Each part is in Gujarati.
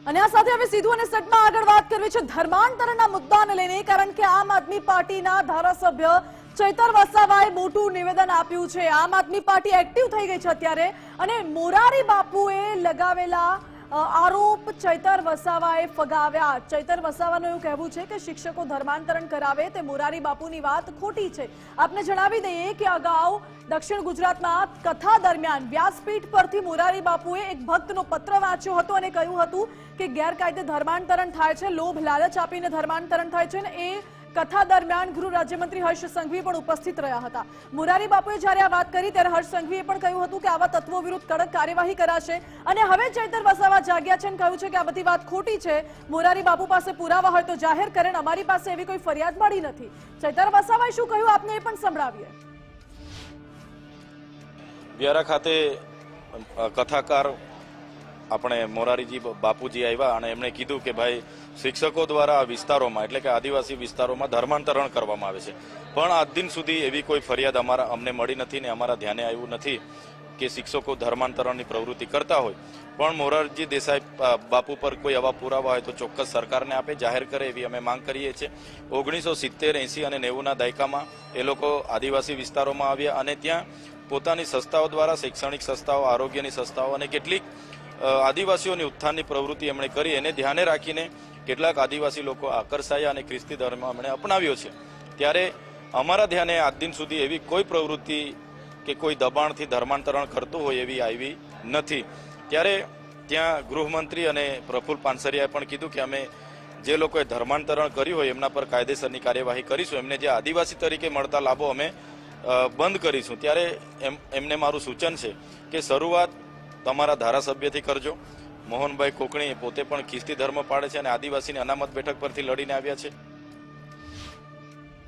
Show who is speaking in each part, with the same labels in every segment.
Speaker 1: અને આ સાથે હવે સીધું અને સટમાં આગળ વાત કરવી છે ધર્માંતરના મુદ્દાને લઈને, કારણ કે આમ આદમી પાર્ટીના ધારાસભ્ય ચૈતર વસાવાએ મોટું નિવેદન આપ્યું છે। આમ આદમી પાર્ટી એક્ટિવ થઈ ગઈ છે અત્યારે, અને મોરારી બાપુએ લગાવેલા આરોપ ચૈતર વસાવાએ ફગાવ્યા। ચૈતર વસાવાનું એવું કહેવું છે કે શિક્ષકો ધર્માંતરણ કરાવે તે મોરારી બાપુની વાત ખોટી છે। આપને જણાવી દઈએ કે અગાઉ દક્ષિણ ગુજરાતમાં કથા દરમિયાન વ્યાસપીઠ પરથી મોરારી બાપુએ એક ભક્તનો પત્ર વાંચ્યો હતો અને કહ્યું હતું કે ગેરકાયદે ધર્માંતરણ થાય છે, લોભ લાલચ આપીને ધર્માંતરણ થાય છે, અને એ કથા દરમિયાન ગૃહ રાજ્યમંત્રી હર્ષ સંઘવી પણ ઉપસ્થિત રહ્યા હતા। મોરારી બાપુએ જ્યારે આ વાત કરી ત્યારે હર્ષ સંઘવીએ પણ કહ્યું હતું કે આવા તત્વો વિરુદ્ધ કડક કાર્યવાહી કરાશે, અને હવે ચૈતર વસાવા જાગ્યા છે અને કહ્યું છે કે આ બધી વાત ખોટી છે। મોરારી બાપુ પાસે પુરાવા હોય તો જાહેર કરે, અમારી પાસે એવી કોઈ ફરિયાદ મળી નથી। ચૈતર વસાવાએ શું કહ્યું આપને એ પણ સંભળાવીએ।
Speaker 2: વ્યારા ખાતે કથાકાર આપણે મોરારીજી બાપુજી આવ્યા અને એમણે કીધું કે ભાઈ શિક્ષકો દ્વારા આ વિસ્તારોમાં એટલે કે આદિવાસી વિસ્તારોમાં ધર્માંતરણ કરવામાં આવે છે, પણ આજ દિન સુધી એવી કોઈ ફરિયાદ અમને મળી નથી ને અમારા ધ્યાને આવ્યું નથી કે શિક્ષકો ધર્માંતરણની પ્રવૃત્તિ કરતા હોય। પણ મોરારજી દેસાઈ બાપુ પર કોઈ આવા પુરાવા હોય તો ચોક્કસ સરકારને આપે, જાહેર કરે એવી અમે માંગ કરીએ છીએ। 1970, 80 અને 90ના દાયકામાં એ લોકો આદિવાસી વિસ્તારોમાં આવ્યા અને ત્યાં પોતાની સંસ્થાઓ દ્વારા શૈક્ષણિક સંસ્થાઓ, આરોગ્યની સંસ્થાઓ અને કેટલીક આદિવાસીઓની ઉત્થાનની પ્રવૃત્તિ એમણે કરી, એને ધ્યાને રાખીને કેટલાક આદિવાસી લોકો આકર્ષાયા અને ખ્રિસ્તી ધર્મ એમણે અપનાવ્યો છે। ત્યારે અમારા ધ્યાને આજ દિન સુધી એવી કોઈ પ્રવૃત્તિ કે કોઈ દબાણથી ધર્માંતરણ કરતું હોય એવી આવી નથી। ત્યારે ત્યાં ગૃહમંત્રી અને પ્રફુલ્લ પાનસરિયાએ પણ કીધું કે અમે જે લોકોએ ધર્માંતરણ કર્યું હોય એમના પર કાયદેસરની કાર્યવાહી કરીશું, એમને જે આદિવાસી તરીકે મળતા લાભો અમે બંધ કરીશું। ત્યારે એમને મારું સૂચન છે કે શરૂઆત તમારા ધારાસભ્યથી કરજો। મોહનભાઈ કોકણી પોતે પણ ખ્રિસ્તી ધર્મ પાળે છે અને આદિવાસીની અનામત બેઠક પરથી લડીને આવ્યા છે।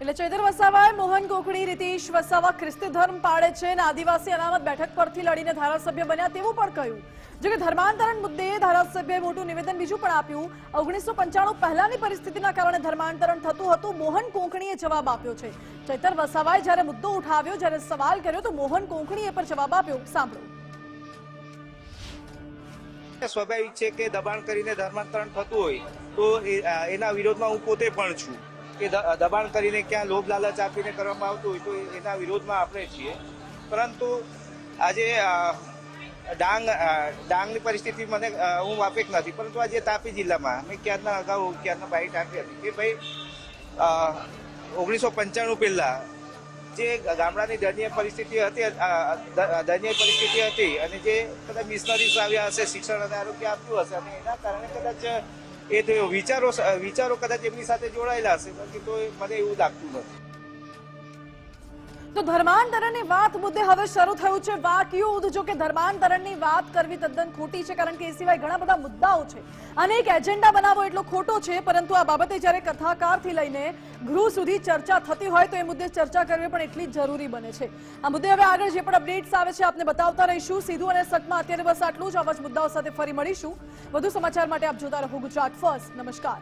Speaker 1: એટલે ચૈતર વસાવાએ મોહન કોકણી, રીતિશ વસાવા ખ્રિસ્તી ધર્મ પાળે છે અને આદિવાસી અનામત બેઠક પરથી લડીને ધારાસભ્ય બન્યા તેવું પણ કહ્યું। જો કે ધર્માંતરણ મુદ્દે ધારાસભ્યએ મોટું નિવેદન બીજું પણ આપ્યું। 1995 પહેલાની પરિસ્થિતિના કારણે ધર્માંતરણ થતું હતું, મોહન કોંકણીએ જવાબ આપ્યો છે। ચૈતર વસાવાએ જ્યારે મુદ્દો ઉઠાવ્યો, જ્યારે સવાલ કર્યો તો મોહન કોંકણીએ પર જવાબ આપ્યો। સાંભળો।
Speaker 3: સ્વાભાવિક છે કે દબાણ કરીને ધર્માંતરણ થતું હોય તો એના વિરોધમાં હું પોતે પણ છું કે દબાણ કરીને ક્યાં લોભ લાલચ આપીને કરવામાં આવતું હોય તો એના વિરોધમાં આપણે છીએ। પરંતુ આજે ડાંગની પરિસ્થિતિ મને હું વાકેફ નથી, પરંતુ આજે તાપી જિલ્લામાં મેં ક્યારના બાઇટ આપી હતી કે ભાઈ 1995 પહેલા જે ગામડાની દયનીય પરિસ્થિતિ હતી અને જે કદાચ મિશનરીઝ આવ્યા હશે, શિક્ષણ અને આરોગ્ય આપ્યું હશે અને એના કારણે કદાચ એ થયો વિચારો કદાચ એમની સાથે જોડાયેલા હશે, બાકી તો મને એવું લાગતું નથી।
Speaker 1: તો ધર્માંતરણની વાત મુદ્દે હવે શરૂ થયું છે વાકયુદ્ધ। જો કે ધર્માંતરણની વાત કરવી તદ્દન ખોટી છે, કારણ કે એ સિવાય ઘણા બધા મુદ્દાઓ છે અને એક એજન્ડા બનાવવો એટલો ખોટો છે, પરંતુ આ બાબતે જ્યારે કથાકારથી લઈને ગૃહ સુધી ચર્ચા થતી હોય તો એ મુદ્દે ચર્ચા કરવી પણ એટલી જ જરૂરી બને છે। આ મુદ્દે હવે આગળ જે પણ અપડેટ્સ આવે છે આપને બતાવતા રહીશું। સીધું અને સટમાં અત્યારે બસ આટલું જ। આવા જ મુદ્દાઓ સાથે ફરી મળીશું। વધુ સમાચાર માટે આપ જોતા રહો ગુજરાત ફર્સ્ટ। નમસ્કાર।